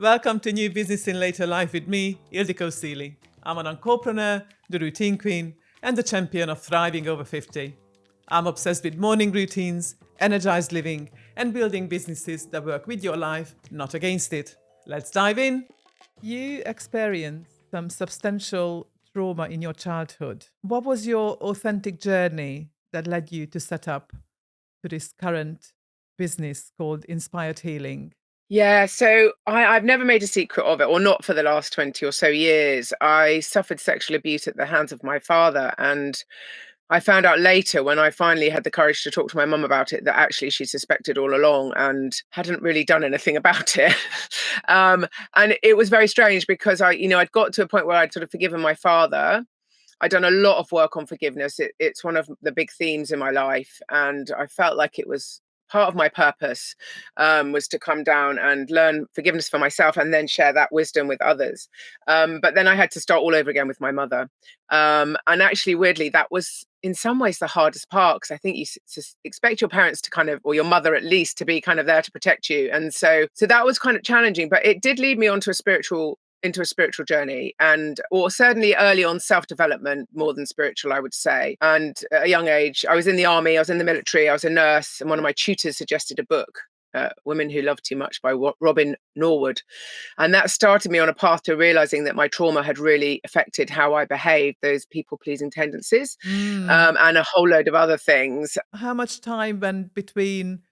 Welcome to New Business in Later Life with me, Ildikó Sealey. I'm an entrepreneur, the routine queen, and the champion of thriving over 50. I'm obsessed with morning routines, energized living, and building businesses that work with your life, not against it. Let's dive in. You experienced some substantial trauma in your childhood. What was your authentic journey that led you to set up to this current business called Inspired Healing? Yeah, so I've never made a secret of it, or not for the last 20 or so years. I suffered sexual abuse at the hands of my father, and I found out later when I finally had the courage to talk to my mum about it that actually she suspected all along and hadn't really done anything about it. um, and it was very strange because I'd got to a point where I'd sort of forgiven my father. I'd done a lot of work on forgiveness. It's one of the big themes in my life, and I felt like it was part of my purpose was to come down and learn forgiveness for myself and then share that wisdom with others. But then I had to start all over again with my mother. And actually, weirdly, that was in some ways the hardest part because I think you expect your parents to kind of, or your mother at least, to be kind of there to protect you. And so that was kind of challenging, but it did lead me onto into a spiritual journey or certainly early on self-development more than spiritual, I would say. And at a young age, I was in the army, I was in the military, I was a nurse, and one of my tutors suggested a book, Women Who Love Too Much by Robin Norwood. And that started me on a path to realizing that my trauma had really affected how I behaved, those people-pleasing tendencies, and a whole load of other things. How much time went between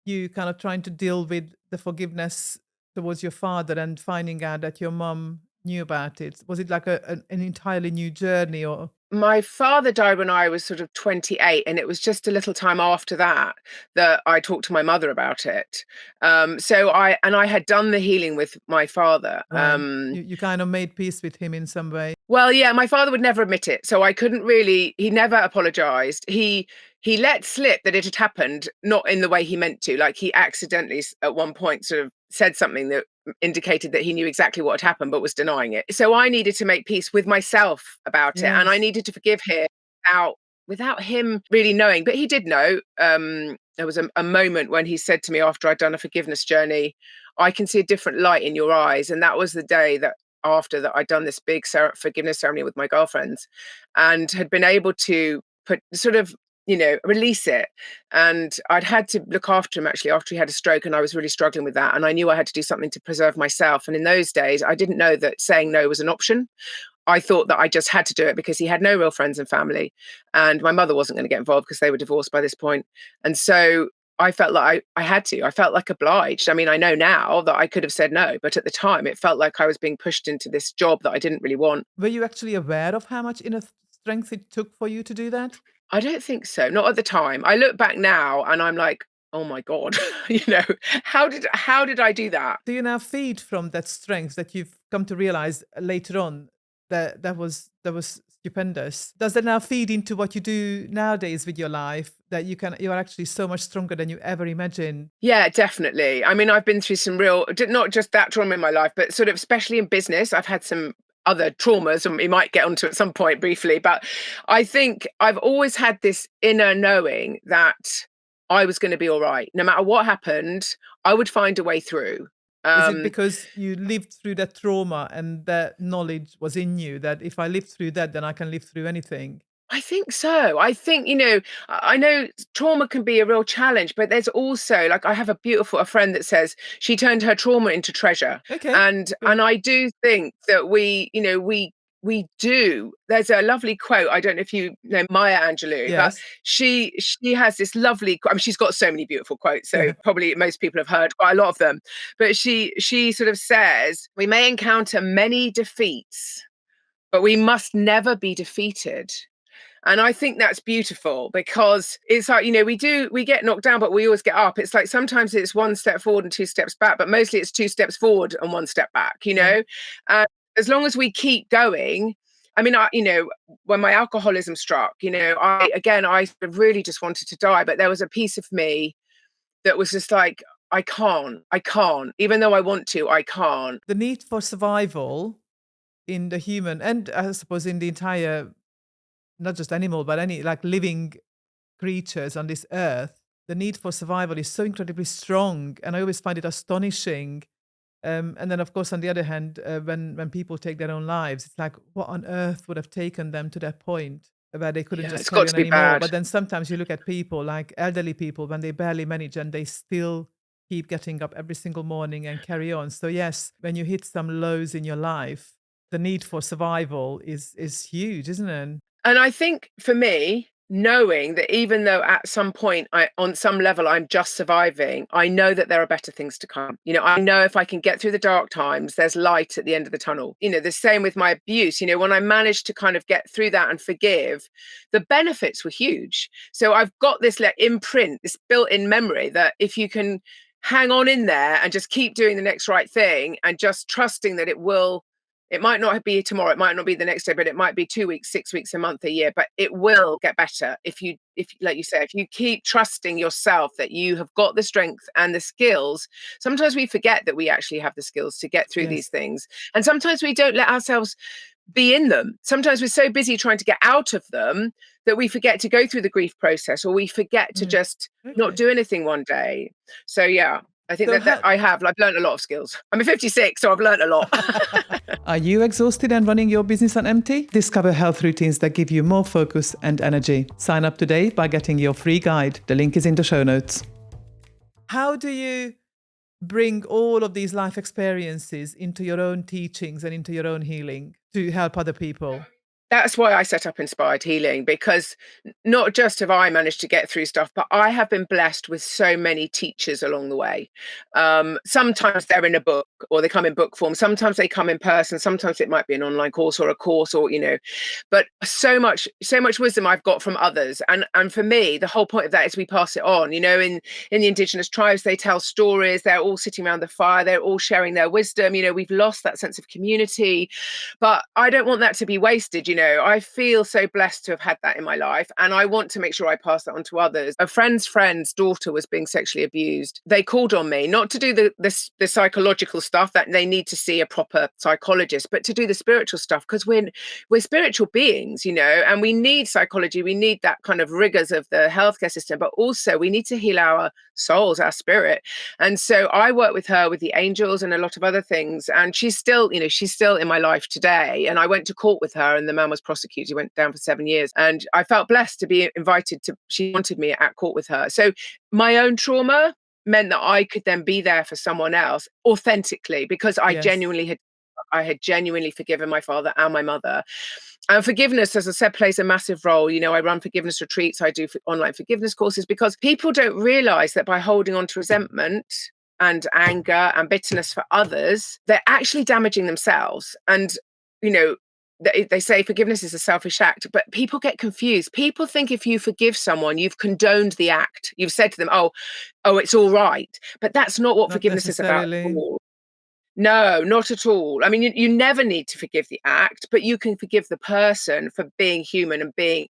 you kind of trying to deal with the forgiveness towards your father and finding out that your mom knew about it? Was it like an entirely new journey or? My father died when I was sort of 28, and it was just a little time after that that I talked to my mother about it. I had done the healing with my father. Right. You kind of made peace with him in some way. Well, yeah, my father would never admit it, so I couldn't really. He never apologized. He let slip that it had happened, not in the way he meant to. Like he accidentally at one point sort of said something that indicated that he knew exactly what had happened, but was denying it. So I needed to make peace with myself about it, and I Yes. needed to forgive him without him really knowing. But he did know. There was a moment when he said to me after I'd done a forgiveness journey, "I can see a different light in your eyes," and that was the day that after that I'd done this big forgiveness ceremony with my girlfriends and had been able to put sort of release it. And I'd had to look after him actually after he had a stroke, and I was really struggling with that, and I knew I had to do something to preserve myself. And in those days I didn't know that saying no was an option. I thought that I just had to do it because he had no real friends and family, and my mother wasn't going to get involved because they were divorced by this point. And so I felt like I had to. I felt like obliged. I mean, I know now that I could have said no, but at the time it felt like I was being pushed into this job that I didn't really want. Were you actually aware of how much inner strength it took for you to do that? I don't think so. Not at the time. I look back now and I'm like, oh my God, how did I do that? Do you now feed from that strength that you've come to realize later on that was stupendous? Does that now feed into what you do nowadays with your life that you are actually so much stronger than you ever imagined? Yeah, definitely. I mean, I've been through some not just that trauma in my life, but sort of, especially in business, I've had some other traumas, and we might get onto at some point briefly. But I think I've always had this inner knowing that I was going to be all right. No matter what happened, I would find a way through. Is it Um, because you lived through that trauma and that knowledge was in you that if I live through that, then I can live through anything? I think so. I think, I know trauma can be a real challenge, but there's also like I have a friend that says she turned her trauma into treasure. Okay, And good. I do think that we do. There's a lovely quote. I don't know if you know Maya Angelou, but Yes. she has this lovely. I mean, she's got so many beautiful quotes, so Yeah. probably most people have heard quite a lot of them. But she sort of says we may encounter many defeats, but we must never be defeated. And I think that's beautiful because it's like, we get knocked down, but we always get up. It's like sometimes it's one step forward and two steps back, but mostly it's two steps forward and one step back. Yeah. And as long as we keep going, I mean, when my alcoholism struck, I sort of really just wanted to die, but there was a piece of me that was just like, I can't, even though I want to, I can't. The need for survival in the human and I suppose in the entire, not just animal, but any like living creatures on this earth, the need for survival is so incredibly strong. And I always find it astonishing And then, of course, on the other hand, when people take their own lives, it's like, what on earth would have taken them to that point where they couldn't Yeah, just it's carry got to on be anymore? bad. But then sometimes you look at people like elderly people when they barely manage and they still keep getting up every single morning and carry on. So yes, when you hit some lows in your life, the need for survival is huge, isn't it? And I think for me, knowing that even though at some point on some level, I'm just surviving, I know that there are better things to come. I know if I can get through the dark times, there's light at the end of the tunnel. The same with my abuse. When I managed to kind of get through that and forgive, the benefits were huge. So I've got this imprint, this built-in memory that if you can hang on in there and just keep doing the next right thing and just trusting that it might not be tomorrow, it might not be the next day, but it might be 2 weeks, 6 weeks, a month, a year, but it will get better if like you say, if you keep trusting yourself that you have got the strength and the skills. Sometimes we forget that we actually have the skills to get through these Yes. things. And sometimes we don't let ourselves be in them. Sometimes we're so busy trying to get out of them that we forget to go through the grief process, or we forget to Mm. just not Okay. do anything one day. So yeah, I think So that I've learned a lot of skills. I'm 56, so I've learned a lot. are you exhausted and running your business on empty? Discover health routines that give you more focus and energy. Sign up today by getting your free guide. The link is in the show notes. How do you bring all of these life experiences into your own teachings and into your own healing to help other people? That's why I set up Inspired Healing, because not just have I managed to get through stuff, but I have been blessed with so many teachers along the way. Sometimes they're in a book or they come in book form. Sometimes they come in person. Sometimes it might be an online course or a course but so much wisdom I've got from others. And for me, the whole point of that is we pass it on. In the indigenous tribes, they tell stories. They're all sitting around the fire. They're all sharing their wisdom. We've lost that sense of community, but I don't want that to be wasted. I feel so blessed to have had that in my life, and I want to make sure I pass that on to others. A friend's friend's daughter was being sexually abused. They called on me not to do the psychological stuff that they need to see a proper psychologist, but to do the spiritual stuff, because we're spiritual beings, and we need psychology. We need that kind of rigors of the healthcare system, but also we need to heal our souls, our spirit. And so I work with her with the angels and a lot of other things, and she's still in my life today. And I went to court with her, and the man was prosecuted. He went down for 7 years, and I felt blessed to be invited to. She wanted me at court with her. So my own trauma meant that I could then be there for someone else authentically, because Yes. I had genuinely forgiven my father and my mother. And forgiveness, as I said, plays a massive role. I run forgiveness retreats, I do online forgiveness courses, because people don't realize that by holding on to resentment and anger and bitterness for others, they're actually damaging themselves. And, they say forgiveness is a selfish act, but people get confused. People think if you forgive someone, you've condoned the act. You've said to them, oh, it's all right. But that's not what Not forgiveness is about at necessarily. all. No, not at all. I mean, you never need to forgive the act, but you can forgive the person for being human and being,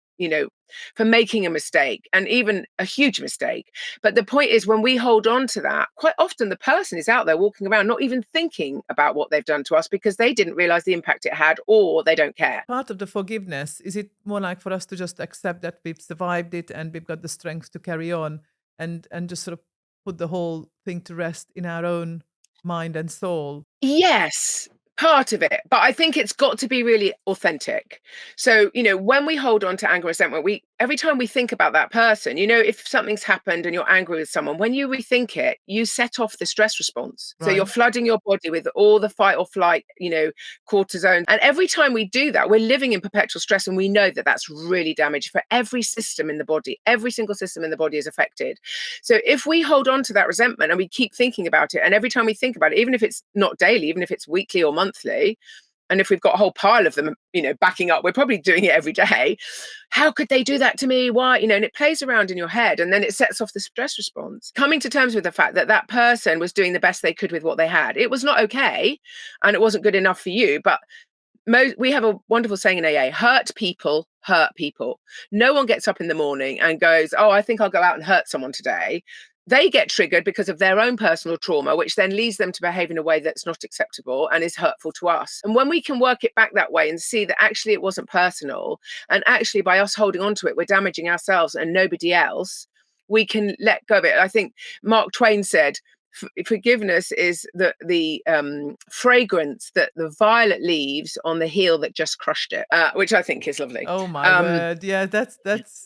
for making a mistake, and even a huge mistake. But the point is, when we hold on to that, quite often the person is out there walking around not even thinking about what they've done to us, because they didn't realize the impact it had, or they don't care. Part of the forgiveness, is it more like for us to just accept that we've survived it and we've got the strength to carry on and just sort of put the whole thing to rest in our own mind and soul? Yes, part of it, but I think it's got to be really authentic. So, when we hold on to anger and resentment, every time we think about that person, if something's happened and you're angry with someone, when you rethink it, you set off the stress response. So you're Right. flooding your body with all the fight or flight, cortisone. And every time we do that, we're living in perpetual stress. And we know that that's really damaging for every system in the body. Every single system in the body is affected. So if we hold on to that resentment and we keep thinking about it, and every time we think about it, even if it's not daily, even if it's weekly or monthly, and if we've got a whole pile of them, backing up, we're probably doing it every day. How could they do that to me? Why? And it plays around in your head, and then it sets off the stress response. Coming to terms with the fact that that person was doing the best they could with what they had. It was not okay, and it wasn't good enough for you. But we have a wonderful saying in AA: hurt people hurt people. No one gets up in the morning and goes, oh, I think I'll go out and hurt someone today. They get triggered because of their own personal trauma, which then leads them to behave in a way that's not acceptable and is hurtful to us. And when we can work it back that way and see that actually it wasn't personal, and actually by us holding on to it, we're damaging ourselves and nobody else, we can let go of it. I think Mark Twain said, forgiveness is the fragrance that the violet leaves on the heel that just crushed it, which I think is lovely. Oh my word. Yeah, that's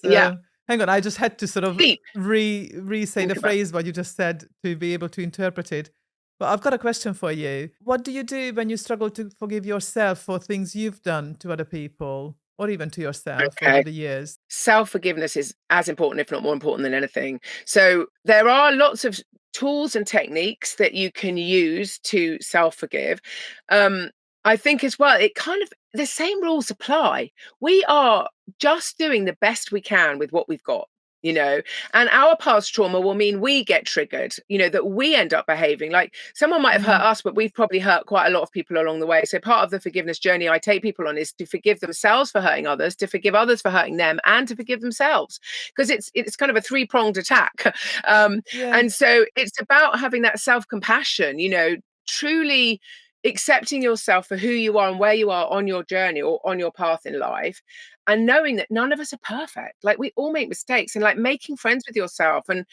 Yeah, hang on, I just had to sort of deep. re-say the Think about. phrase what you just said to be able to interpret it. But I've got a question for you. What do you do when you struggle to forgive yourself for things you've done to other people or even to yourself over Okay. the years? Self-forgiveness is as important, if not more important than anything. So there are lots of tools and techniques that you can use to self-forgive. Um, I think as well, it kind of the same rules apply. We are just doing the best we can with what we've got. You know, and our past trauma will mean we get triggered, you know, that we end up behaving like someone might have hurt Mm, us, but we've probably hurt quite a lot of people along the way. So part of the forgiveness journey I take people on is to forgive themselves for hurting others, to forgive others for hurting them, and to forgive themselves, because it's kind of a three-pronged attack. Um, yeah. and so it's about having that self-compassion, you know, truly accepting yourself for who you are and where you are on your journey or on your path in life, and knowing that none of us are perfect. Like, we all make mistakes, and like making friends with yourself, and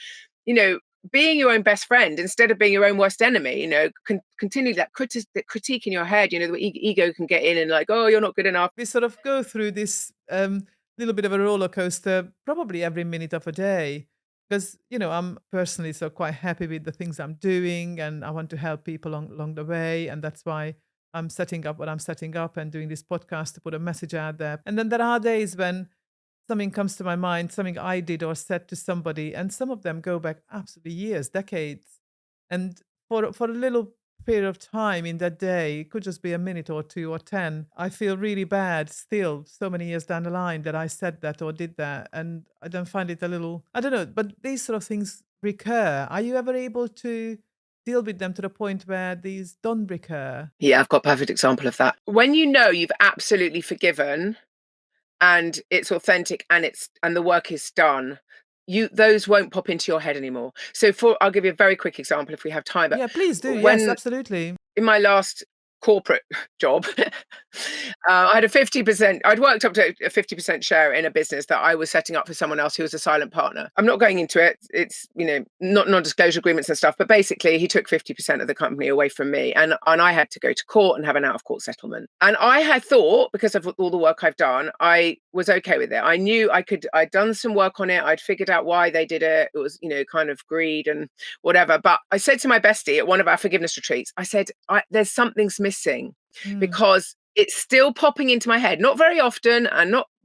you know, being your own best friend instead of being your own worst enemy. You know, continue that critique in your head. You know, the ego can get in and like, oh, you're not good enough. We sort of go through this little bit of a roller coaster probably every minute of a day because I'm personally so quite happy with the things I'm doing and I want to help people along the way, and that's why I'm setting up what I'm setting up and doing this podcast to put a message out there. And then there are days when something comes to my mind, something I did or said to somebody, and some of them go back absolutely years, decades. And for a little period of time in that day, it could just be a minute or two or 10, I feel really bad still, so many years down the line, that I said that or did that. And I don't find it a little, I don't know, but these sort of things recur. Are you ever able to deal with them to the point where these don't recur? Yeah, I've got a perfect example of that. When you know you've absolutely forgiven and it's authentic and the work is done, those won't pop into your head anymore. So I'll give you a very quick example if we have time. But Yeah, please do. Yes, when absolutely. in my last corporate job, I had a 50%, I'd worked up to a 50% share in a business that I was setting up for someone else who was a silent partner. I'm not going into it. It's, not non-disclosure agreements and stuff, but basically he took 50% of the company away from me, and I had to go to court and have an out-of-court settlement. And I had thought, because of all the work I've done, I was okay with it. I knew I'd done some work on it. I'd figured out why they did it. It was, kind of greed and whatever. But I said to my bestie at one of our forgiveness retreats, I said, there's something's missing, Mm. because it's still popping into my head, not very often,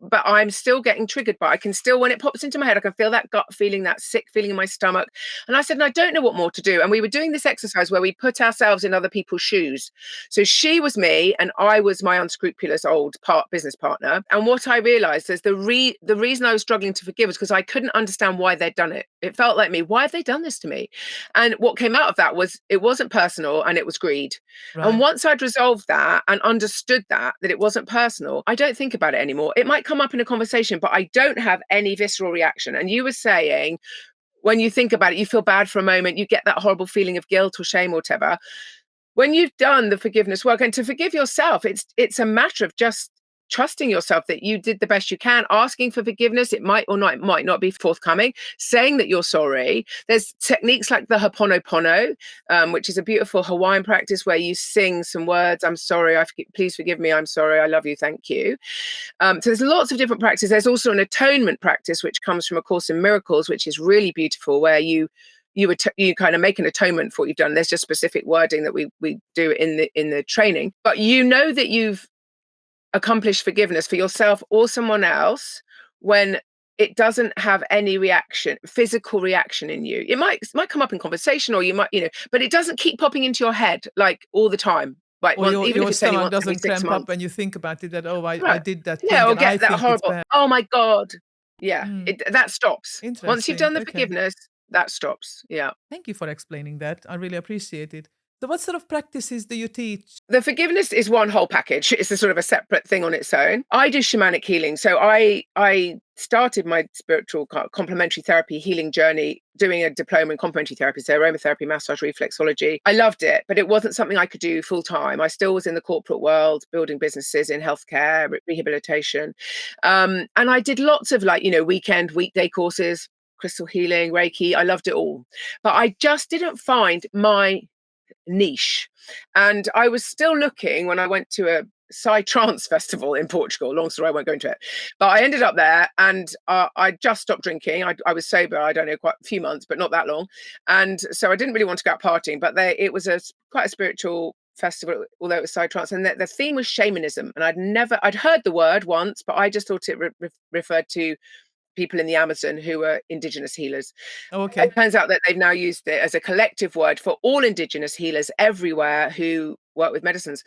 but I'm still getting triggered by it. I can still, when it pops into my head, I can feel that gut feeling, that sick feeling in my stomach. And I said, and I don't know what more to do. And we were doing this exercise where we put ourselves in other people's shoes. So she was me and I was my unscrupulous old business partner. And what I realized is the reason I was struggling to forgive was because I couldn't understand why they'd done it. It felt like me. Why have they done this to me? And what came out of that was it wasn't personal and it was greed. And Right. once I'd resolved that and understood that it wasn't personal, I don't think about it anymore. It might come up in a conversation, but I don't have any visceral reaction. And you were saying, when you think about it, you feel bad for a moment, you get that horrible feeling of guilt or shame or whatever. When you've done the forgiveness work, and to forgive yourself, it's a matter of just trusting yourself that you did the best you can, asking for forgiveness. It might or not, it might not be forthcoming, saying that you're sorry. There's techniques like the Ho'oponopono, which is a beautiful Hawaiian practice where you sing some words. I'm sorry, please forgive me, I'm sorry, I love you, thank you. So there's lots of different practices. There's also an atonement practice, which comes from A Course in Miracles, which is really beautiful, where you kind of make an atonement for what you've done. There's just specific wording that we do in the training, but that you've accomplished forgiveness for yourself or someone else when it doesn't have any physical reaction in you. It might come up in conversation, or you might, but it doesn't keep popping into your head like all the time. Like Or even if your it's only stomach once every doesn't six cramp up months. when you think about it that, oh, I Right. did that Yeah, thing or and I get that think it's horrible, bad. oh my God. Yeah, Mm, that stops. Once you've interesting. done the Okay. forgiveness, that stops. Yeah. Thank you for explaining that. I really appreciate it. So, what sort of practices do you teach? The forgiveness is one whole package. It's a sort of a separate thing on its own. I do shamanic healing. So I started my spiritual complementary therapy healing journey doing a diploma in complementary therapy, so aromatherapy, massage, reflexology. I loved it, but it wasn't something I could do full time. I still was in the corporate world, building businesses in healthcare, rehabilitation. And I did lots of weekday courses, crystal healing, Reiki. I loved it all. But I just didn't find my niche. And I was still looking when I went to a Psy Trance festival in Portugal. Long story, I won't go into it. But I ended up there, and I just stopped drinking. I was sober, I don't know, quite a few months, but not that long. And so I didn't really want to go out partying, but it was quite a spiritual festival, although it was Psy Trance. And the theme was shamanism. And I'd heard the word once, but I just thought it referred to people in the Amazon who were indigenous healers. Okay. It turns out that they've now used it as a collective word for all indigenous healers everywhere who work with medicines.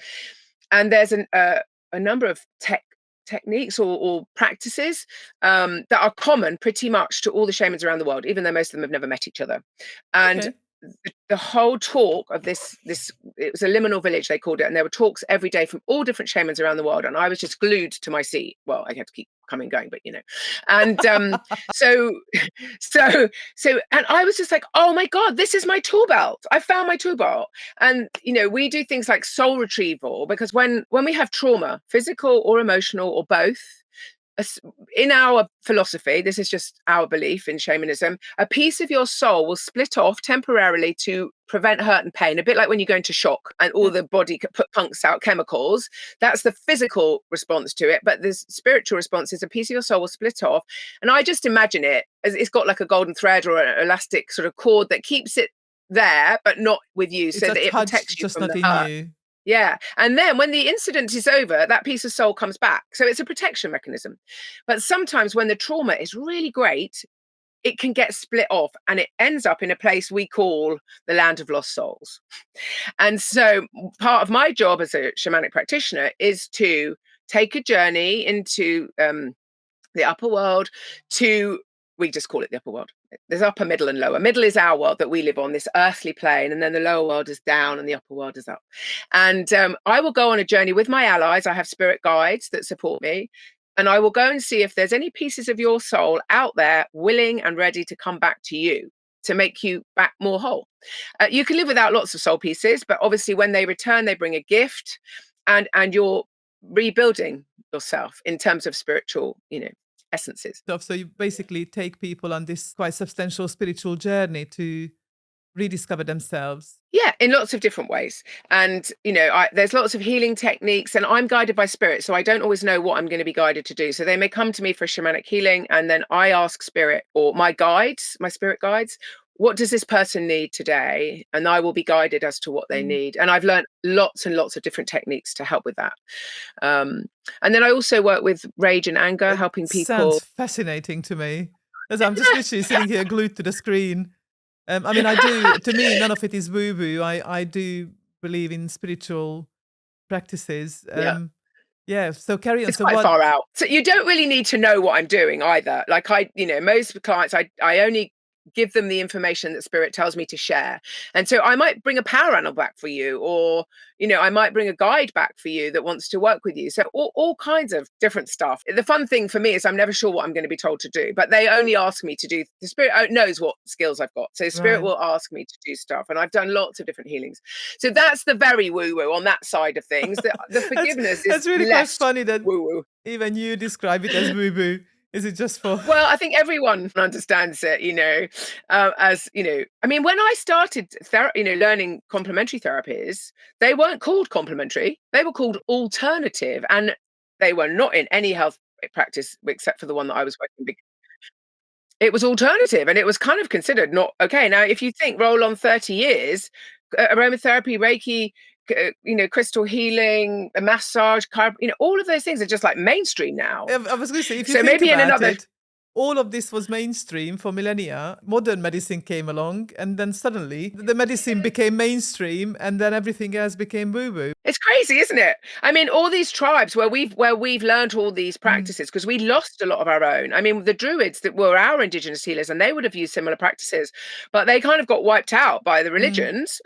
And there's a number of techniques or practices that are common pretty much to all the shamans around the world, even though most of them have never met each other. And the whole talk of this, it was a liminal village, they called it, and there were talks every day from all different shamans around the world, and I was just glued to my seat. Well, I had to keep coming going, but and so and I was just like, oh my god, this is my tool belt. I found my tool belt. And we do things like soul retrieval, because when we have trauma, physical or emotional or both, in our philosophy, this is just our belief in shamanism, a piece of your soul will split off temporarily to prevent hurt and pain, a bit like when you go into shock and all the body pumps out chemicals. That's the physical response to it, but the spiritual response is a piece of your soul will split off. And I just imagine it as it's got like a golden thread or an elastic sort of cord that keeps it there, but not with you, so that it protects you from the hurt. Yeah. And then when the incident is over, that piece of soul comes back. So it's a protection mechanism. But sometimes when the trauma is really great, it can get split off and it ends up in a place we call the land of lost souls. And so part of my job as a shamanic practitioner is to take a journey into the upper world we just call it the upper world. There's upper, middle, and lower. Middle is our world that we live on, this earthly plane, and then the lower world is down and the upper world is up. And I will go on a journey with my allies. I have spirit guides that support me, and I will go and see if there's any pieces of your soul out there willing and ready to come back to you, to make you back more whole. You can live without lots of soul pieces, but obviously when they return, they bring a gift, and you're rebuilding yourself in terms of spiritual, essences. So you basically take people on this quite substantial spiritual journey to rediscover themselves. Yeah, in lots of different ways. And, there's lots of healing techniques, and I'm guided by spirit, so I don't always know what I'm going to be guided to do. So they may come to me for shamanic healing, and then I ask spirit or my spirit guides, what does this person need today? And I will be guided as to what they need. And I've learned lots and lots of different techniques to help with that. And then I also work with rage and anger, helping people. Sounds fascinating to me. As I'm just literally sitting here glued to the screen. I do, to me, none of it is woo-woo. I do believe in spiritual practices. So carry on. It's quite far out. So you don't really need to know what I'm doing either. Like most clients, I only give them the information that spirit tells me to share. And so I might bring a power animal back for you, or I might bring a guide back for you that wants to work with you. So all kinds of different stuff. The fun thing for me is I'm never sure what I'm going to be told to do, but they only ask me to do. The spirit knows what skills I've got, so spirit will ask me to do stuff, and I've done lots of different healings. So that's the very woo-woo on that side of things. The forgiveness that's really quite funny that woo-woo. Even you describe it as woo-woo. Is it just for? Well, I think everyone understands it, as, when I started learning complementary therapies, they weren't called complementary. They were called alternative, and they were not in any health practice except for the one that I was working with. It was alternative, and it was kind of considered not okay. Now, if you think roll on 30 years, aromatherapy, Reiki, crystal healing, a massage, all of those things are just like mainstream now. I was going to say, if you think about it, all of this was mainstream for millennia. Modern medicine came along, and then suddenly the medicine became mainstream, and then everything else became woo-woo. It's crazy, isn't it? All these tribes where we've learned all these practices, because we lost a lot of our own. The Druids that were our indigenous healers, and they would have used similar practices, but they kind of got wiped out by the religions.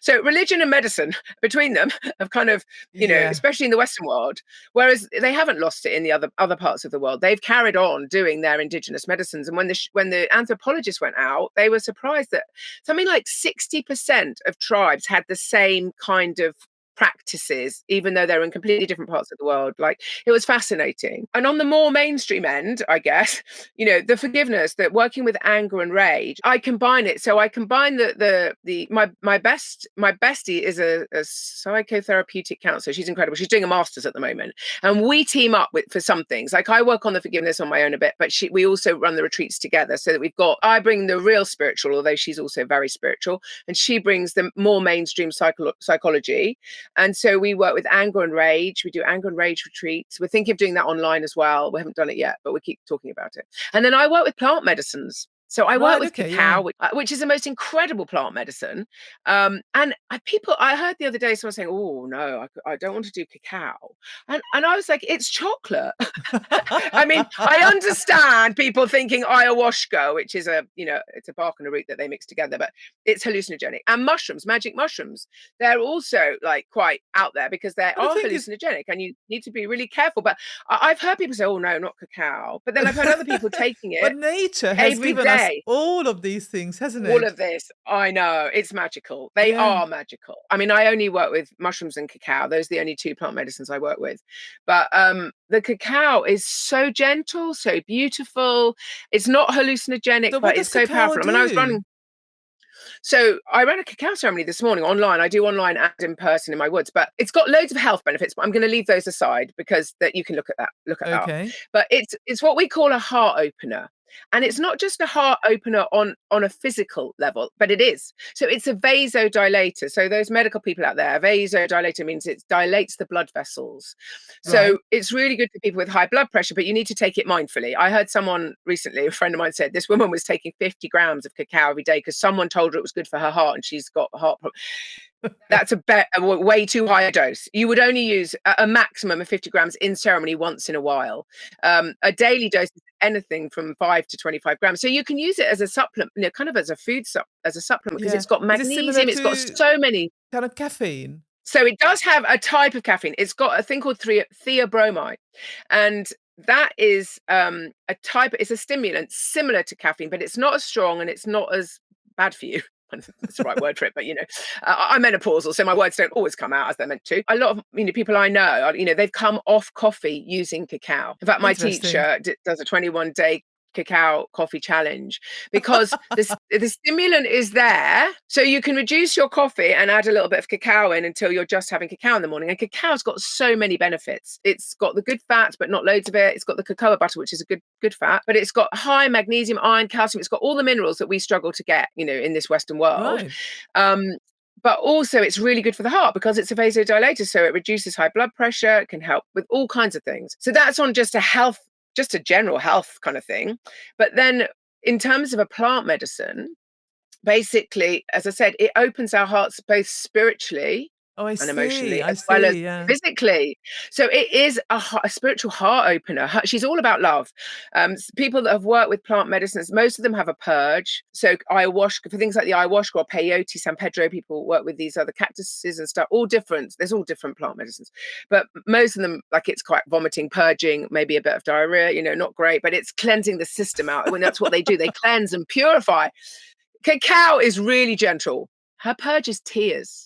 So religion and medicine between them have kind of, especially in the Western world, whereas they haven't lost it in the other parts of the world. They've carried on doing their indigenous medicines. And when the anthropologists went out, they were surprised that something like 60% of tribes had the same kind of practices, even though they're in completely different parts of the world. Like, it was fascinating. And on the more mainstream end, I guess, the forgiveness, that working with anger and rage, I combine it. So I combine my bestie is a psychotherapeutic counselor. She's incredible. She's doing a master's at the moment, and we team up for some things. Like, I work on the forgiveness on my own a bit, but we also run the retreats together, so that I bring the real spiritual, although she's also very spiritual, and she brings the more mainstream psychology. And so we work with anger and rage. We do anger and rage retreats. We're thinking of doing that online as well. We haven't done it yet, but we keep talking about it. And then I work with plant medicines. So I work with cacao, which is the most incredible plant medicine. And I heard the other day someone saying, "Oh no, I don't want to do cacao," and I was like, "It's chocolate." I mean, I understand people thinking ayahuasca, which is it's a bark and a root that they mix together, but it's hallucinogenic. And mushrooms, magic mushrooms, they're also like quite out there because they are hallucinogenic, and you need to be really careful. But I've heard people say, "Oh no, not cacao," but then I've heard other people taking it. But nature has given us all of these things, hasn't it? All of this, I know, it's magical. They are magical. I mean, I only work with mushrooms and cacao. Those are the only two plant medicines I work with. But the cacao is so gentle, so beautiful. It's not hallucinogenic, but it's so powerful. I mean, I ran a cacao ceremony this morning online. I do online and in person in my woods, but it's got loads of health benefits. But I'm going to leave those aside because that you can look at that. But it's what we call a heart opener. And it's not just a heart opener on a physical level, but it is. So it's a vasodilator. So those medical people out there, vasodilator means it dilates the blood vessels. So it's really good for people with high blood pressure, but you need to take it mindfully. I heard someone recently, a friend of mine said, this woman was taking 50 grams of cacao every day because someone told her it was good for her heart, and she's got a heart problem. That's a way too high a dose. You would only use a maximum of 50 grams in ceremony once in a while. A daily dose is anything from 5 to 25 grams. So you can use it as a supplement, kind of as a food as a supplement, because it's got magnesium. It's got so many kind of caffeine. So it does have a type of caffeine. It's got a thing called theobromine, and that is it's a stimulant similar to caffeine, but it's not as strong and it's not as bad for you. That's the right word for it, but I'm menopausal, so my words don't always come out as they're meant to. A lot of people I know, they've come off coffee using cacao. In fact, my teacher does a 21-day cacao coffee challenge because the stimulant is there, so you can reduce your coffee and add a little bit of cacao in until you're just having cacao in the morning. And cacao's got so many benefits. It's got the good fats, but not loads of it. It's got the cocoa butter, which is a good fat, but it's got high magnesium, iron, calcium. It's got all the minerals that we struggle to get, in this Western world. But also it's really good for the heart because it's a vasodilator, so it reduces high blood pressure. It can help with all kinds of things. So that's on just a general health kind of thing. But then in terms of a plant medicine, basically, as I said, it opens our hearts both spiritually and emotionally, as well as physically. So it is a spiritual heart opener. She's all about love. People that have worked with plant medicines, most of them have a purge. So ayahuasca, for things like the ayahuasca or peyote, San Pedro, people work with these other cactuses and stuff, all different. There's all different plant medicines. But most of them, like, it's quite vomiting, purging, maybe a bit of diarrhea, not great, but it's cleansing the system out. When that's what they do, they cleanse and purify. Cacao is really gentle. Her purge is tears.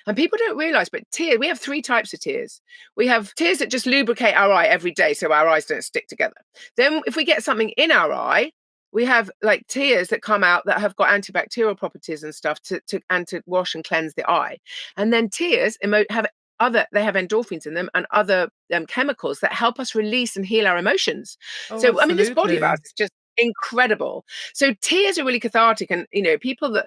And people don't realize, but tears, we have 3 types of tears. We have tears that just lubricate our eye every day so our eyes don't stick together. Then if we get something in our eye, we have like tears that come out that have got antibacterial properties and stuff to wash and cleanse the eye. And then tears have endorphins in them and other chemicals that help us release and heal our emotions. So, I mean, this body of ours is just incredible. So tears are really cathartic, and people that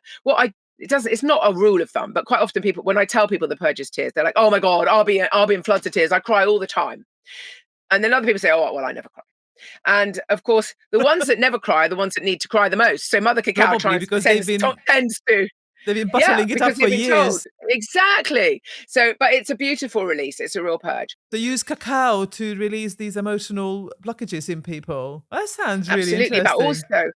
it's not a rule of thumb, but quite often people, when I tell people the purge is tears, they're like, "Oh my God, I'll be in floods of tears. I cry all the time." And then other people say, "Oh, well, I never cry." And of course, the ones that never cry are the ones that need to cry the most. So Mother Cacao tends to. They've been bottling it up for years. Exactly. So, but it's a beautiful release. It's a real purge. They use cacao to release these emotional blockages in people. That sounds really interesting. But also,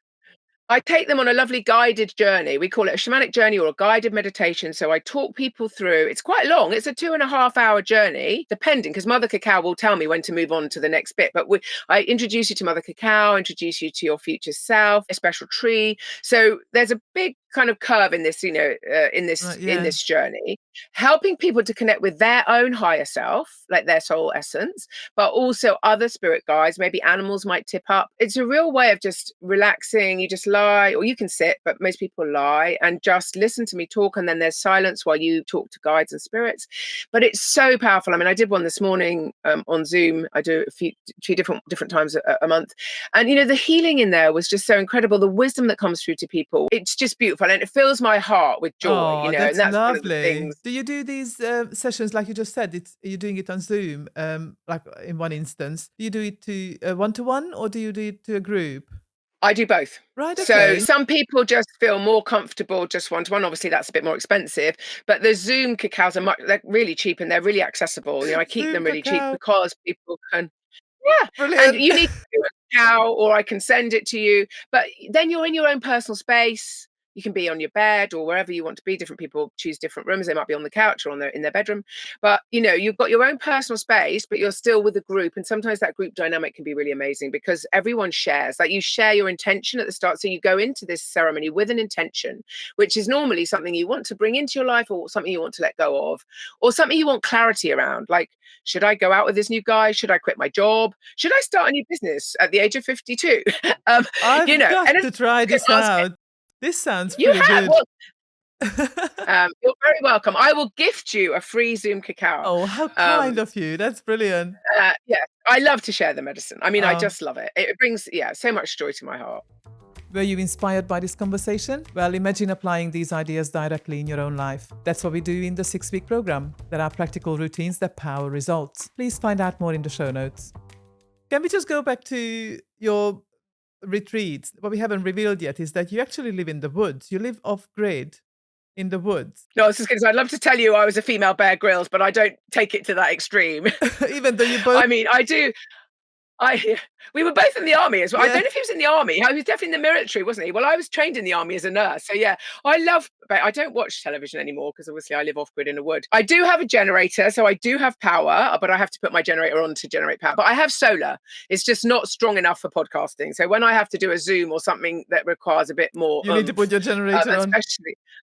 I take them on a lovely guided journey. We call it a shamanic journey or a guided meditation. So I talk people through. It's quite long. It's a 2.5-hour journey, depending, because Mother Cacao will tell me when to move on to the next bit. But I introduce you to Mother Cacao, introduce you to your future self, a special tree. So there's a big kind of curve in this, in this journey, helping people to connect with their own higher self, like their soul essence, but also other spirit guides. Maybe animals might tip up. It's a real way of just relaxing. You just lie, or you can sit, but most people lie and just listen to me talk. And then there's silence while you talk to guides and spirits. But it's so powerful. I mean, I did one this morning on Zoom. I do a few different times a month. And, the healing in there was just so incredible. The wisdom that comes through to people, it's just beautiful. And it fills my heart with joy, That's and that's lovely. one of the things. Do you do these sessions, like you just said, you're doing it on Zoom, like in one instance? Do you do it to one-to-one, or do you do it to a group? I do both. Right, okay. So some people just feel more comfortable just one-to-one. Obviously, that's a bit more expensive, but the Zoom cacaos they're really cheap and they're really accessible. I keep them really cheap because people can. Yeah, brilliant. And you need to do a cacao, or I can send it to you. But then you're in your own personal space. You can be on your bed or wherever you want to be. Different people choose different rooms. They might be on the couch or in their bedroom. But, you've got your own personal space, but you're still with a group. And sometimes that group dynamic can be really amazing because everyone shares. Like, you share your intention at the start. So you go into this ceremony with an intention, which is normally something you want to bring into your life, or something you want to let go of, or something you want clarity around. Like, should I go out with this new guy? Should I quit my job? Should I start a new business at the age of 52? I've got to try this out. This sounds pretty good. Well, you're very welcome. I will gift you a free Zoom cacao. Oh, how kind of you. That's brilliant. Yeah, I love to share the medicine. I mean, I just love it. It brings, so much joy to my heart. Were you inspired by this conversation? Well, imagine applying these ideas directly in your own life. That's what we do in the 6-week program. There are practical routines that power results. Please find out more in the show notes. Can we just go back to your retreats? What we haven't revealed yet is that you actually live in the woods. You live off-grid in the woods. No, I was just going to say, I'd love to tell you I was a female Bear Grylls, but I don't take it to that extreme. Even though you both... I mean, I do... We were both in the army as well. Yeah. I don't know if he was in the army. He was definitely in the military, wasn't he? Well, I was trained in the army as a nurse. So yeah, I don't watch television anymore because obviously I live off grid in a wood. I do have a generator, so I do have power, but I have to put my generator on to generate power. But I have solar. It's just not strong enough for podcasting. So when I have to do a Zoom or something that requires a bit more, you need to put your generator on.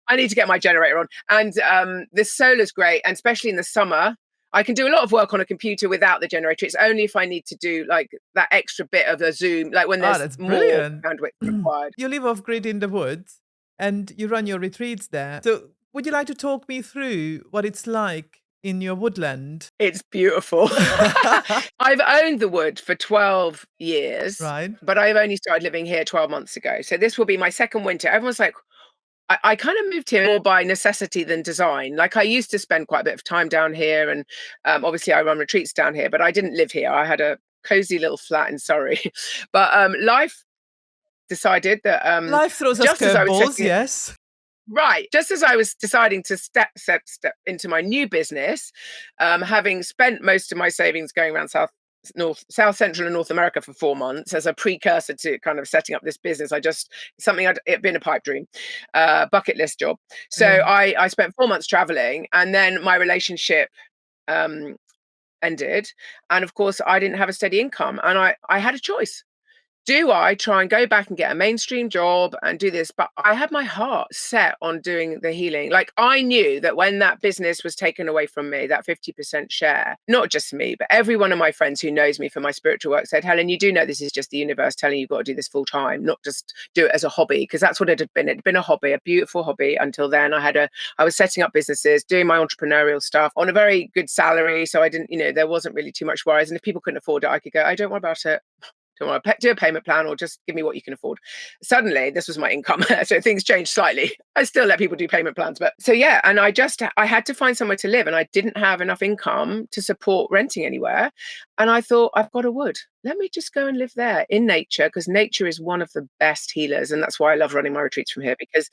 I need to get my generator on. And this solar's great, and especially in the summer. I can do a lot of work on a computer without the generator. It's only if I need to do like that extra bit of a Zoom, like when there's more bandwidth required. You live off grid in the woods and you run your retreats there. So would you like to talk me through what it's like in your woodland? It's beautiful. I've owned the wood for 12 years, right? But I've only started living here 12 months ago. So this will be my second winter. Everyone's like, I kind of moved here more by necessity than design. Like, I used to spend quite a bit of time down here, and obviously I run retreats down here, but I didn't live here. I had a cozy little flat in Surrey. But life decided that life throws us curveballs, yes. Right. Just as I was deciding to step into my new business, having spent most of my savings going around South Central and North America for 4 months as a precursor to kind of setting up this business. It'd been a pipe dream, bucket list job. So I spent 4 months traveling, and then my relationship ended. And of course I didn't have a steady income, and I had a choice. Do I try and go back and get a mainstream job and do this? But I had my heart set on doing the healing. Like, I knew that when that business was taken away from me, that 50% share, not just me, but every one of my friends who knows me for my spiritual work said, Helen, you do know this is just the universe telling you you've got to do this full time, not just do it as a hobby. Because that's what it had been. It had been a hobby, a beautiful hobby until then. I was setting up businesses, doing my entrepreneurial stuff on a very good salary. So I didn't, there wasn't really too much worries. And if people couldn't afford it, I could go, I don't worry about it. Don't want to do a payment plan, or just give me what you can afford. Suddenly, this was my income. So things changed slightly. I still let people do payment plans. But so, yeah. And I had to find somewhere to live, and I didn't have enough income to support renting anywhere. And I thought, I've got a wood. Let me just go and live there in nature, because nature is one of the best healers. And that's why I love running my retreats from here, because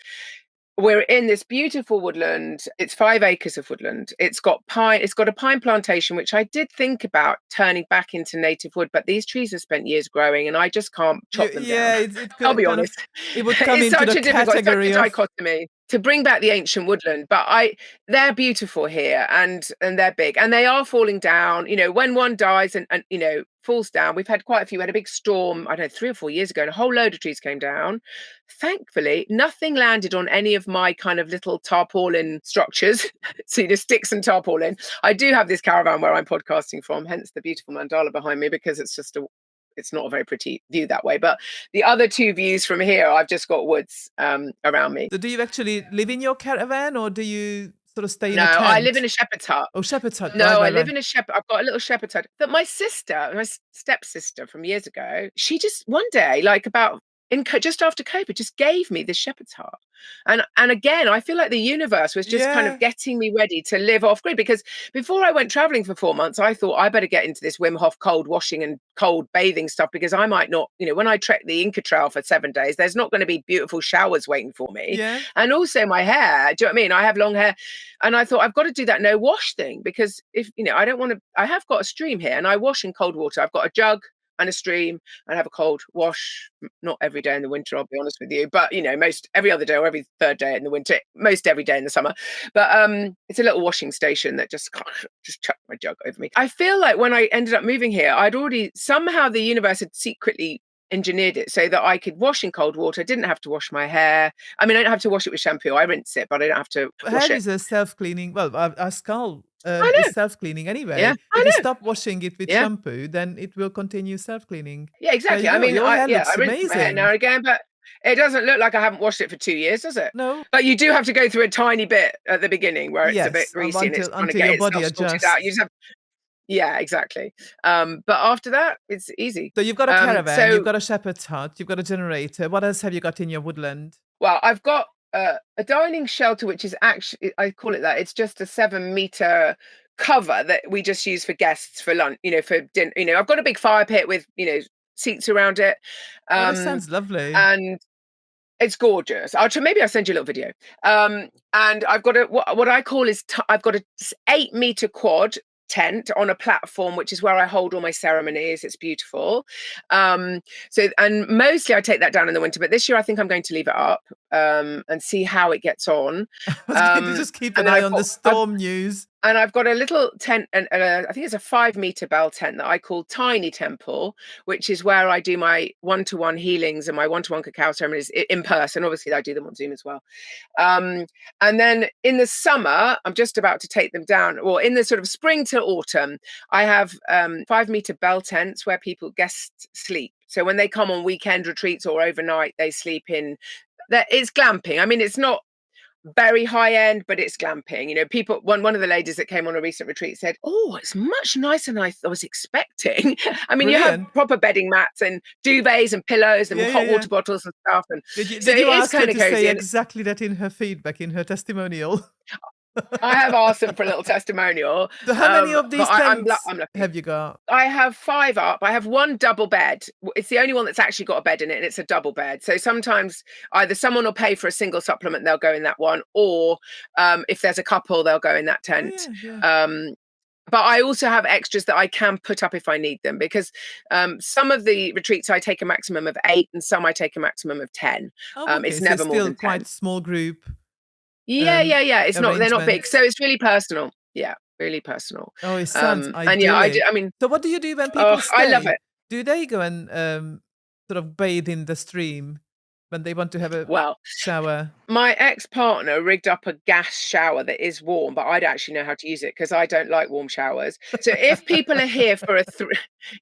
we're in this beautiful woodland. It's 5 acres of woodland. It's got a pine plantation, which I did think about turning back into native wood, but these trees have spent years growing, and I just can't chop them down. It I'll be honest. It would come into the category of dichotomy. to bring back the ancient woodland. But they're beautiful here, and they're big, and they are falling down. You know, when one dies and you know, falls down, we've had quite a few. We had a big storm, I don't know, 3 or 4 years ago, and a whole load of trees came down. Thankfully, nothing landed on any of my kind of little tarpaulin structures. So, you know, sticks and tarpaulin. I do have this caravan where I'm podcasting from, hence the beautiful mandala behind me, because it's not a very pretty view that way. But the other two views from here, I've just got woods around me. So do you actually live in your caravan, or do you sort of stay in No, a tent? I live in a shepherd's hut. Oh, shepherd's hut. No, Right. I live in a shepherd. I've got a little shepherd's hut. But my sister, my stepsister from years ago, she just one day, like about just after COVID, just gave me this shepherd's hut. And again, I feel like the universe was just kind of getting me ready to live off grid, because before I went traveling for 4 months, I thought I better get into this Wim Hof cold washing and cold bathing stuff, because I might not, you know, when I trek the Inca Trail for 7 days, there's not going to be beautiful showers waiting for me. Yeah. And also my hair, do you know what I mean? I have long hair. And I thought I've got to do that no wash thing, because if, you know, I don't want to, I have got a stream here and I wash in cold water. I've got a jug and a stream and have a cold wash, not every day in the winter, I'll be honest with you, but you know, most every other day or every third day in the winter, most every day in the summer. But it's a little washing station that just chucked my jug over me. I feel like when I ended up moving here, I'd already, somehow the universe had secretly engineered it so that I could wash in cold water, didn't have to wash my hair. I mean, I don't have to wash it with shampoo. I rinse it, but I don't have to wash Hair it. is a self-cleaning. Well, our skull is self-cleaning anyway. Yeah, if you stop washing it with shampoo, then it will continue self-cleaning. Yeah, exactly. I mean, your hair looks I rinse amazing. my hair now and again, but it doesn't look like I haven't washed it for 2 years, does it? No. But you do have to go through a tiny bit at the beginning where it's a bit greasy and it's trying to get your body itself sorted adjusts. out. You just have, yeah, exactly. But after that, it's easy. So you've got a caravan, you've got a shepherd's hut, you've got a generator. What else have you got in your woodland? Well, I've got a dining shelter, which is actually, I call it that. It's just a 7-meter cover that we just use for guests for lunch, you know, for dinner. You know, I've got a big fire pit with, you know, seats around it. That sounds lovely. And it's gorgeous. Maybe I'll send you a little video. And I've got what I call is, I've got a 8-meter quad tent on a platform, which is where I hold all my ceremonies. It's beautiful. And mostly I take that down in the winter, but this year I think I'm going to leave it up and see how it gets on. Just keep an eye on the storm news. And I've got a little tent, and I think it's a 5-meter bell tent that I call Tiny Temple, which is where I do my one-to-one healings and my one-to-one cacao ceremonies in person. Obviously, I do them on Zoom as well. And then in the summer, I'm just about to take them down, or in the sort of spring to autumn, I have 5-meter bell tents where guests sleep. So when they come on weekend retreats or overnight, they sleep in. It's glamping. I mean, it's not very high end, but it's glamping. You know, one of the ladies that came on a recent retreat said, "Oh, it's much nicer than I was expecting." I mean, Brilliant. You have proper bedding mats and duvets and pillows and hot water bottles and stuff. And did you ask her to say exactly that in her feedback, in her testimonial? I have asked them for a little testimonial. So how many of these tents have you got? I have 5 up. I have 1 double bed. It's the only one that's actually got a bed in it, and it's a double bed. So sometimes either someone will pay for a single supplement, they'll go in that one, or if there's a couple, they'll go in that tent. But I also have extras that I can put up if I need them, because some of the retreats I take a maximum of 8, and some I take a maximum of 10. It's never more than 10. Quite small group. Yeah. It's not. They're not big, so it's really personal. Yeah, really personal. Oh, it sounds idyllic. And yeah, I mean, so what do you do when people stay? I love it. Do they go and sort of bathe in the stream when they want to have a shower? My ex-partner rigged up a gas shower that is warm, but I don't actually know how to use it because I don't like warm showers. So if people are here for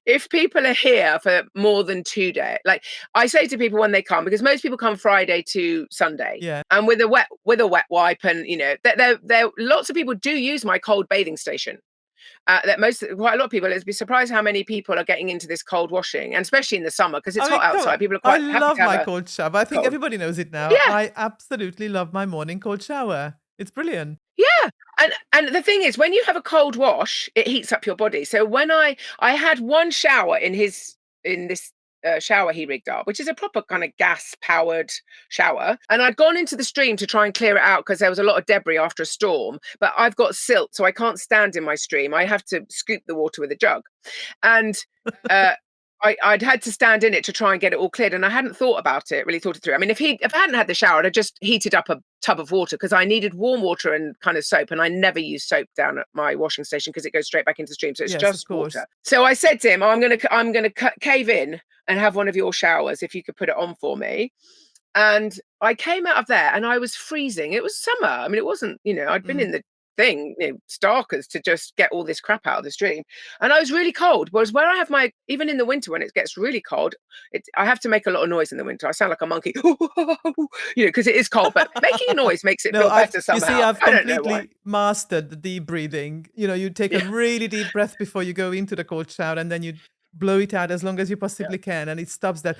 if people are here for more than 2 days, like I say to people when they come, because most people come Friday to Sunday, and with a wet wipe, and you know, there lots of people do use my cold bathing station. Quite a lot of people, it'd be surprised how many people are getting into this cold washing, and especially in the summer because it's hot outside. People are quite happy to have I love my cold shower. I think everybody knows it now. Yeah. I absolutely love my morning cold shower. It's brilliant. Yeah. And the thing is, when you have a cold wash, it heats up your body. So when I had 1 shower in this shower he rigged up, which is a proper kind of gas powered shower, and I'd gone into the stream to try and clear it out because there was a lot of debris after a storm, but I've got silt, so I can't stand in my stream. I have to scoop the water with a jug, and I'd had to stand in it to try and get it all cleared, and I hadn't thought about it, really thought it through. I mean, if I hadn't had the shower, I'd have just heated up a tub of water because I needed warm water and kind of soap, and I never use soap down at my washing station because it goes straight back into the stream. So it's Yes, of just course. water. So I said to him, I'm gonna cave in and have one of your showers if you could put it on for me. And I came out of there and I was freezing. It was summer. I mean, it wasn't, I'd been Mm. in the thing, starkers to just get all this crap out of the stream. And I was really cold. Whereas where I have even in the winter when it gets really cold, I have to make a lot of noise in the winter. I sound like a monkey, because it is cold, but making a noise makes it No, feel better you see, somehow. I've I don't know why. completely mastered the deep breathing. You take a Yeah, really deep breath before you go into the cold shower, and then you blow it out as long as you yeah. possibly can, and it stops that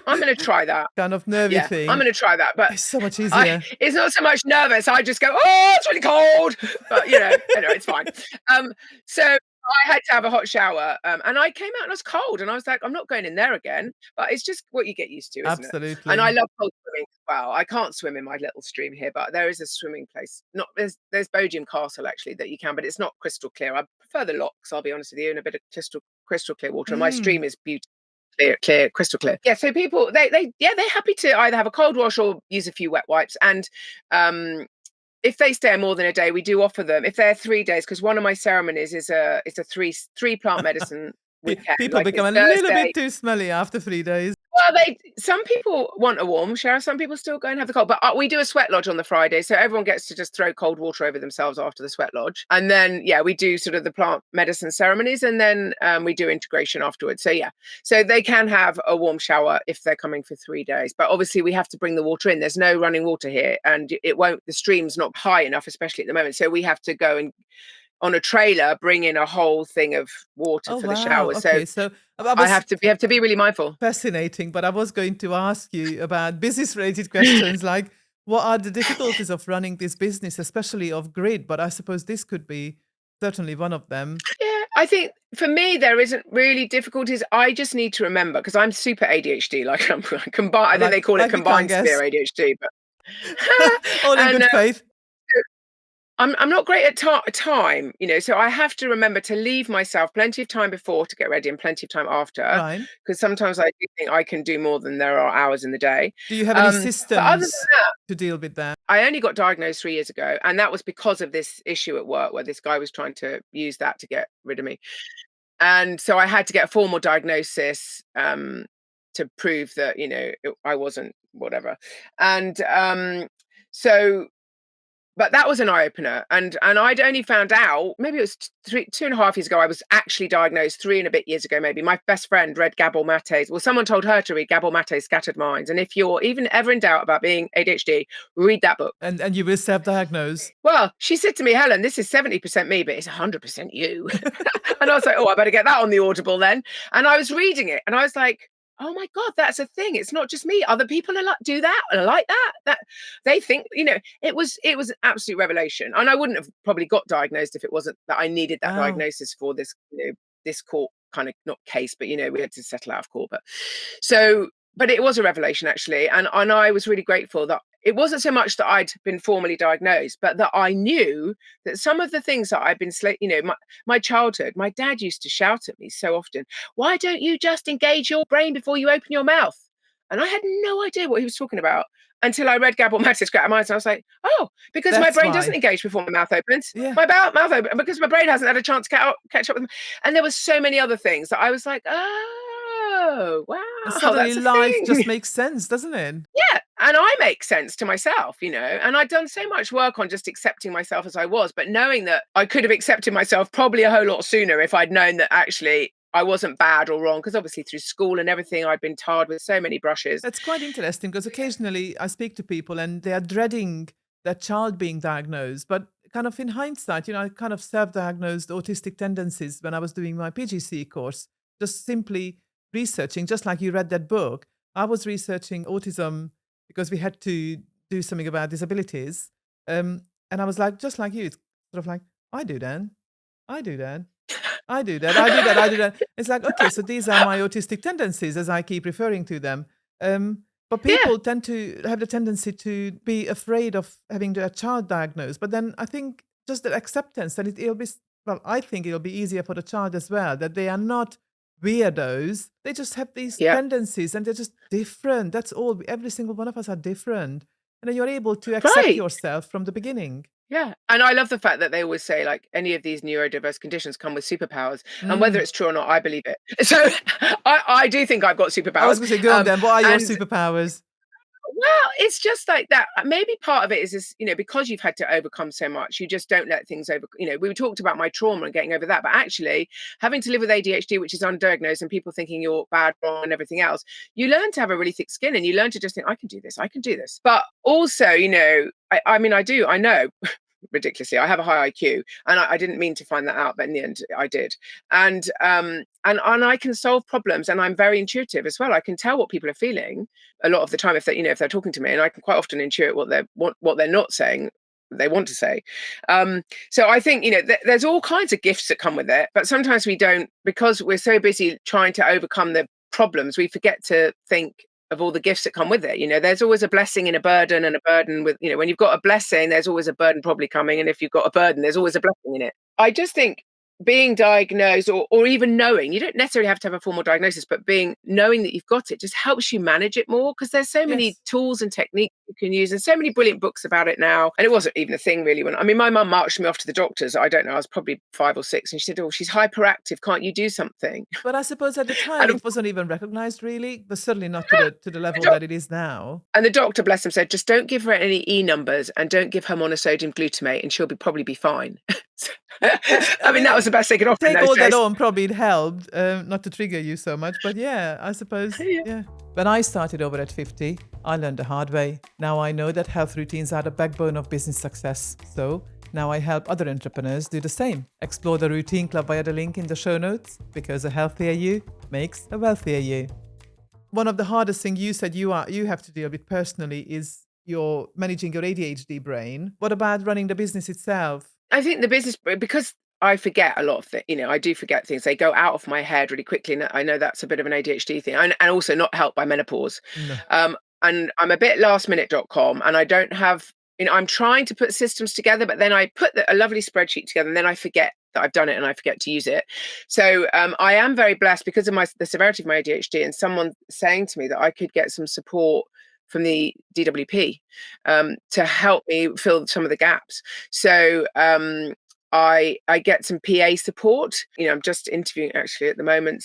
I'm going to try that. kind of nervy Yeah, I'm thing. going to try that. But It's so much easier. it's not so much nervous. I just go, oh, it's really cold. But anyway, it's fine. So I had to have a hot shower. And I came out and I was cold. And I was like, I'm not going in there again. But it's just what you get used to, isn't it? And I Absolutely. love cold swimming as well. I can't swim in my little stream here, but there is a swimming place. Not there's Bodiam Castle actually that you can, but it's not crystal clear. I prefer the locks, I'll be honest with you, and a bit of crystal clear water. And my Mm. stream is beautiful. Clear, crystal clear. Yeah, so people they're happy to either have a cold wash or use a few wet wipes. And if they stay more than a day, we do offer them if they're 3 days, because one of my ceremonies is it's a three plant medicine weekend. People Like become it's a little Thursday. bit too smelly after 3 days. Well, some people want a warm shower, some people still go and have the cold. But we do a sweat lodge on the Friday, so everyone gets to just throw cold water over themselves after the sweat lodge. And then we do sort of the plant medicine ceremonies, and then we do integration afterwards. So so they can have a warm shower if they're coming for 3 days. But obviously we have to bring the water in. There's no running water here, and the stream's not high enough, especially at the moment. So we have to go and on a trailer bring in a whole thing of water Oh, for the wow. shower. So Okay. So I I was have to be really mindful. fascinating, but I was going to ask you about business related questions like what are the difficulties of running this business, especially off grid? But I suppose this could be certainly one of them. Yeah, I think for me there isn't really difficulties. I just need to remember because I'm super ADHD. Like I'm combined. I think they call it Like we can't combined severe guess. ADHD. But All in and good faith. I'm not great at time, so I have to remember to leave myself plenty of time before to get ready and plenty of time after, Right. because sometimes I do think I can do more than there are hours in the day. Do you have any But other than systems that, to deal with that? I only got diagnosed 3 years ago, and that was because of this issue at work where this guy was trying to use that to get rid of me. And so I had to get a formal diagnosis to prove that, I wasn't whatever. And so but that was an eye opener, and I'd only found out maybe it was 2.5 years ago. I was actually diagnosed 3 and a bit years ago. Maybe my best friend read Gabor Mate's. Well, someone told her to read Gabor Mate's Scattered Minds, and if you're even ever in doubt about being ADHD, read that book. And you will self-diagnose. Well, she said to me, Helen, this is 70% me, but it's 100% you. And I was like, oh, I better get that on the Audible then. And I was reading it, and I was like, oh my God, that's a thing. It's not just me. Other people are like do that and are like that. That they think, it was an absolute revelation. And I wouldn't have probably got diagnosed if it wasn't that I needed that Wow. diagnosis for this, this court kind of not case, but we had to settle out of court. But so but it was a revelation actually. And I was really grateful that it wasn't so much that I'd been formally diagnosed, but that I knew that some of the things that I've been, my childhood, my dad used to shout at me so often, why don't you just engage your brain before you open your mouth? And I had no idea what he was talking about until I read Gabor Mate's Scattered Minds. And I was like, oh, because my That's brain doesn't why. engage before my mouth opens. Yeah. My mouth open because my brain hasn't had a chance to catch up with me. And there was so many other things that I was like, oh, wow, And suddenly that's a life just thing. makes sense, doesn't it? Yeah, and I make sense to myself, and I'd done so much work on just accepting myself as I was, but knowing that I could have accepted myself probably a whole lot sooner if I'd known that actually I wasn't bad or wrong, because obviously through school and everything, I'd been tarred with so many brushes. That's quite interesting because occasionally I speak to people and they are dreading their child being diagnosed. But kind of in hindsight, I kind of self-diagnosed autistic tendencies when I was doing my PGC course, just simply researching, just like you read that book. I was researching autism because we had to do something about disabilities. And I was like, just like you, it's sort of like, I do that. I do that. I do that. I do that. I do that. It's like, okay, so these are my autistic tendencies as I keep referring to them. But Yeah, people tend to have the tendency to be afraid of having their child diagnosed. But then I think just the acceptance that it'll be, well, I think it'll be easier for the child as well, that they are not weirdos. They just have these Yeah. tendencies and they're just different. That's all. Every single one of us are different. And then you're able to accept Right. yourself from the beginning. Yeah. And I love the fact that they always say, like, any of these neurodiverse conditions come with superpowers. And whether Mm. it's true or not, I believe it. So I do think I've got I was superpowers. going to say, go on then. What are your And superpowers? well, it's just like that. Maybe part of it is this, because you've had to overcome so much, you just don't let things we talked about my trauma and getting over that, but actually having to live with ADHD, which is undiagnosed, and people thinking you're bad, wrong, and everything else, you learn to have a really thick skin and you learn to just think, I can do this, I can do this. But also, I know ridiculously, I have a high IQ, and I didn't mean to find that out, but in the end I did. And I can solve problems, and I'm very intuitive as well. I can tell what people are feeling a lot of the time if they're talking to me, and I can quite often intuit what they're not saying they want to say. So I think there's all kinds of gifts that come with it, but sometimes we don't, because we're so busy trying to overcome the problems, we forget to think of all the gifts that come with it. There's always a blessing in a burden, and a burden with, when you've got a blessing, there's always a burden probably coming. And if you've got a burden, there's always a blessing in it. I just think being diagnosed, or even knowing, you don't necessarily have to have a formal diagnosis, but knowing that you've got it just helps you manage it more, because there's so many Yes. tools and techniques you can use, and so many brilliant books about it now. And it wasn't even a thing really my mum marched me off to the doctors. I don't know, I was probably 5 or 6, and she said, oh, she's hyperactive, can't you do something? But I suppose at the time And it wasn't even recognized really, but certainly not to the level the that it is now. And the doctor, bless him, said, just don't give her any E numbers and don't give her monosodium glutamate, and she'll probably be fine. Which, I mean, that was the best they could offer in take those all that days. on, probably it helped, not to trigger you so much, but yeah, I suppose, Yeah. yeah. When I started over at 50, I learned the hard way. Now I know that health routines are the backbone of business success. So now I help other entrepreneurs do the same. Explore the Routine Club via the link in the show notes, because a healthier you makes a wealthier you. One of the hardest things you said you have to deal with personally is managing your ADHD brain. What about running the business itself? I think the business, because I forget a lot of things, I do forget things. They go out of my head really quickly. And I know that's a bit of an ADHD thing, and also not helped by menopause. No. And I'm a bit lastminute.com, and I don't have, I'm trying to put systems together, but then I put a lovely spreadsheet together, and then I forget that I've done it, and I forget to use it. So I am very blessed because of the severity of my ADHD, and someone saying to me that I could get some support from the DWP to help me fill some of the gaps. So I get some PA support. I'm just interviewing actually at the moment.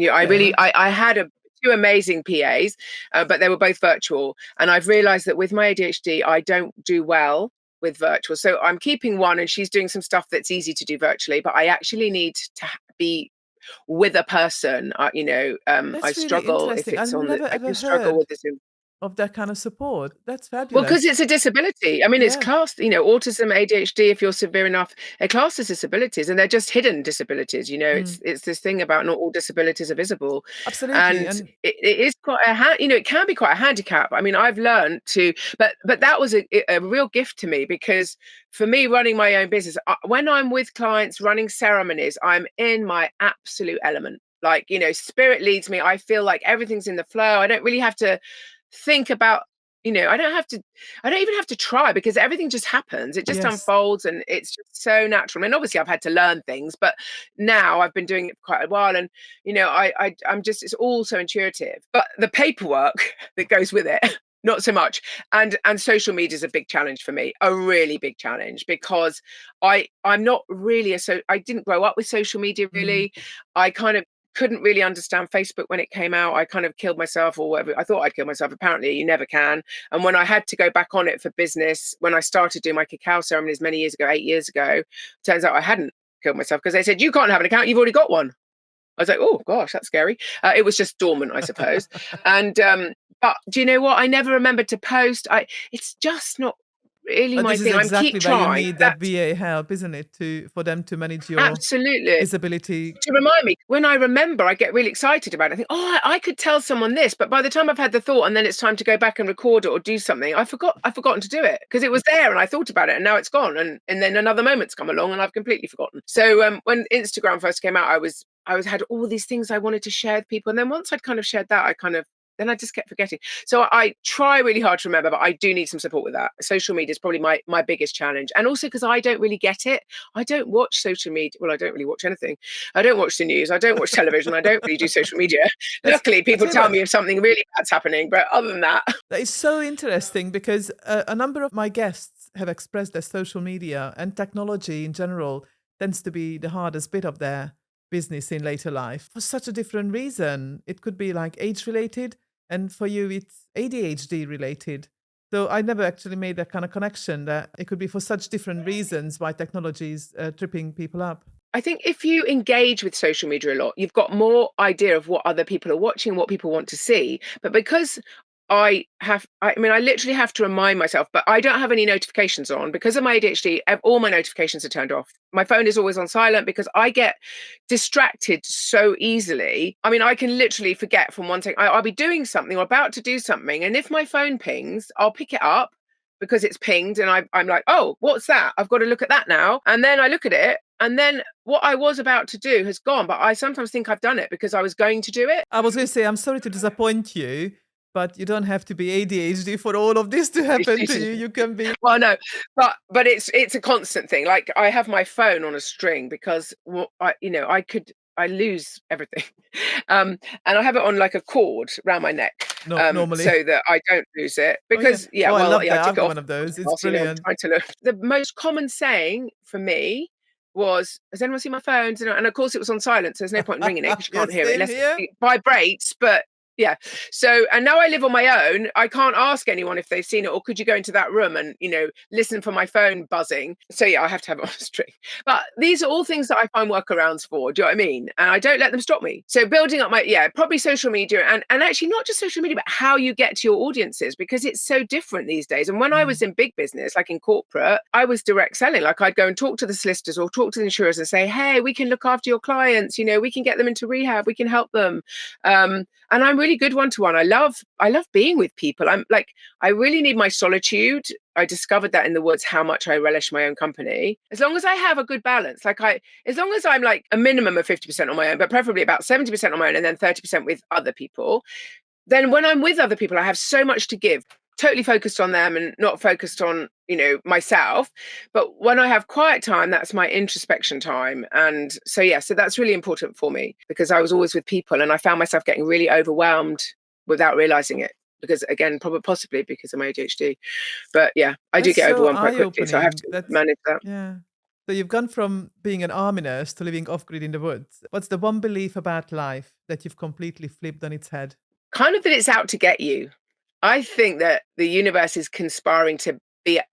I had two amazing PAs, but they were both virtual. And I've realized that with my ADHD, I don't do well with virtual. So I'm keeping one, and she's doing some stuff that's easy to do virtually, but I actually need to be with a person. I That's really struggle if interesting. it's I've on never I ever can struggle heard with the Zoom. of that kind of support. That's Well, because fabulous. it's a disability. I mean, it's Yeah. classed, autism, ADHD, if you're severe enough, they're classed as disabilities, and they're just hidden disabilities. Mm. It's this thing about not all disabilities are visible. Absolutely. And And it is quite it can be quite a handicap. I mean, I've learned to, but that was a real gift to me, because for me, running my own business, when I'm with clients running ceremonies, I'm in my absolute element. Like, spirit leads me. I feel like everything's in the flow. I don't really have to think about, I don't even have to try, because everything just happens. It just yes. unfolds, and it's just so natural. I mean, obviously I've had to learn things, but now I've been doing it for quite a while, and I'm just, it's all so intuitive. But the paperwork that goes with it, not so much. And social media is a big challenge for me, a really big challenge, because I'm not really I didn't grow up with social media Mm. really. I kind of couldn't really understand Facebook when it came out. I kind of killed myself, or whatever. I thought I'd kill myself. Apparently, you never can. And when I had to go back on it for business, when I started doing my cacao ceremonies many years ago, 8 years ago, turns out I hadn't killed myself, because they said, you can't have an account. You've already got one. I was like, oh gosh, that's scary. It was just dormant, I suppose. And but do you know what? I never remembered to post. It's just not really But my this is thing. I'm keep exactly where you trying. need that That's VA help, isn't it? For them to manage your absolutely. disability. To remind me, when I remember, I get really excited about it. I think, oh, I could tell someone this, but by the time I've had the thought, and then it's time to go back and record it or do something, I've forgotten to do it, because it was there and I thought about it, and now it's gone, and then another moment's come along and I've completely forgotten. So when Instagram first came out, I had all these things I wanted to share with people, and then once I'd kind of shared that, I kind of then I just kept forgetting. So I try really hard to remember, but I do need some support with that. Social media is probably my biggest challenge. And also because I don't really get it. I don't watch social media. Well, I don't really watch anything. I don't watch the news. I don't watch television. I don't really do social media. Luckily, people tell me if something really bad's happening. But other than that. That is so interesting because a number of my guests have expressed that social media and technology in general tends to be the hardest bit of their business in later life for such a different reason. It could be like age related, and for you, it's ADHD related. So I never actually made that kind of connection that it could be for such different reasons why technology is tripping people up. I think if you engage with social media a lot, you've got more idea of what other people are watching, what people want to see. But because I literally have to remind myself, but I don't have any notifications on because of my ADHD. All my notifications are turned off. My phone is always on silent because I get distracted so easily. I mean, I can literally forget from one thing. I'll be doing something or about to do something. And if my phone pings, I'll pick it up because it's pinged. And I'm like, oh, what's that? I've got to look at that now. And then I look at it. And then what I was about to do has gone. But I sometimes think I've done it because I was going to do it. I was going to say, I'm sorry to disappoint you, but you don't have to be ADHD for all of this to happen to you. You can be. Well, no, but it's a constant thing. Like I have my phone on a string because I lose everything, and I have it on like a cord around my neck, normally, so that I don't lose it. Because I love that. I took I've it got off one of those. It's brilliant. The most common saying for me was, has anyone seen my phone? And of course it was on silent, so there's no point in ringing it because you can't hear it unless it vibrates. But yeah. So, and now I live on my own. I can't ask anyone if they've seen it or could you go into that room and, listen for my phone buzzing. So yeah, I have to have it on a string. But these are all things that I find workarounds for. Do you know what I mean? And I don't let them stop me. So building up probably social media and actually not just social media, but how you get to your audiences because it's so different these days. And when I was in big business, like in corporate, I was direct selling. Like I'd go and talk to the solicitors or talk to the insurers and say, hey, we can look after your clients. We can get them into rehab. We can help them. And I'm really good one-to-one. I love being with people. I really need my solitude. I discovered that in the woods, how much I relish my own company. As long as I have a good balance, as long as I'm like a minimum of 50% on my own, but preferably about 70% on my own and then 30% with other people, then when I'm with other people, I have so much to give. Totally focused on them and not focused on, myself. But when I have quiet time, that's my introspection time. And so that's really important for me because I was always with people and I found myself getting really overwhelmed without realizing it. Because again, probably possibly because of my ADHD. But yeah, I do get overwhelmed quite quickly. So I have to manage that. Yeah. So you've gone from being an army nurse to living off-grid in the woods. What's the one belief about life that you've completely flipped on its head? Kind of that it's out to get you. I think that the universe is conspiring to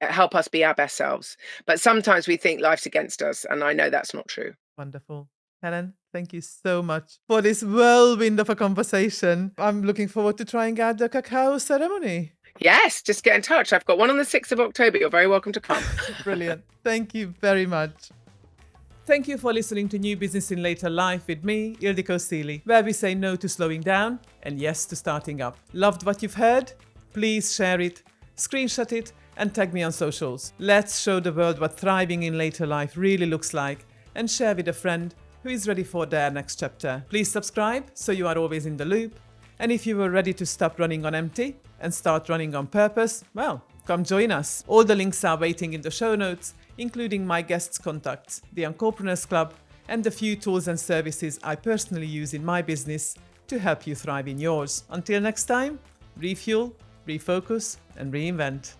help us be our best selves. But sometimes we think life's against us. And I know that's not true. Wonderful. Helen, thank you so much for this whirlwind of a conversation. I'm looking forward to trying out the cacao ceremony. Yes, just get in touch. I've got one on the 6th of October. You're very welcome to come. Brilliant. Thank you very much. Thank you for listening to New Business in Later Life with me, Ildikó Sealey, where we say no to slowing down and yes to starting up. Loved what you've heard? Please share it, screenshot it, and tag me on socials. Let's show the world what thriving in later life really looks like and share with a friend who is ready for their next chapter. Please subscribe so you are always in the loop. And if you were ready to stop running on empty and start running on purpose, well, come join us. All the links are waiting in the show notes, including my guests' contacts, the Entrepreneurs Club, and the few tools and services I personally use in my business to help you thrive in yours. Until next time, refuel, refocus, and reinvent.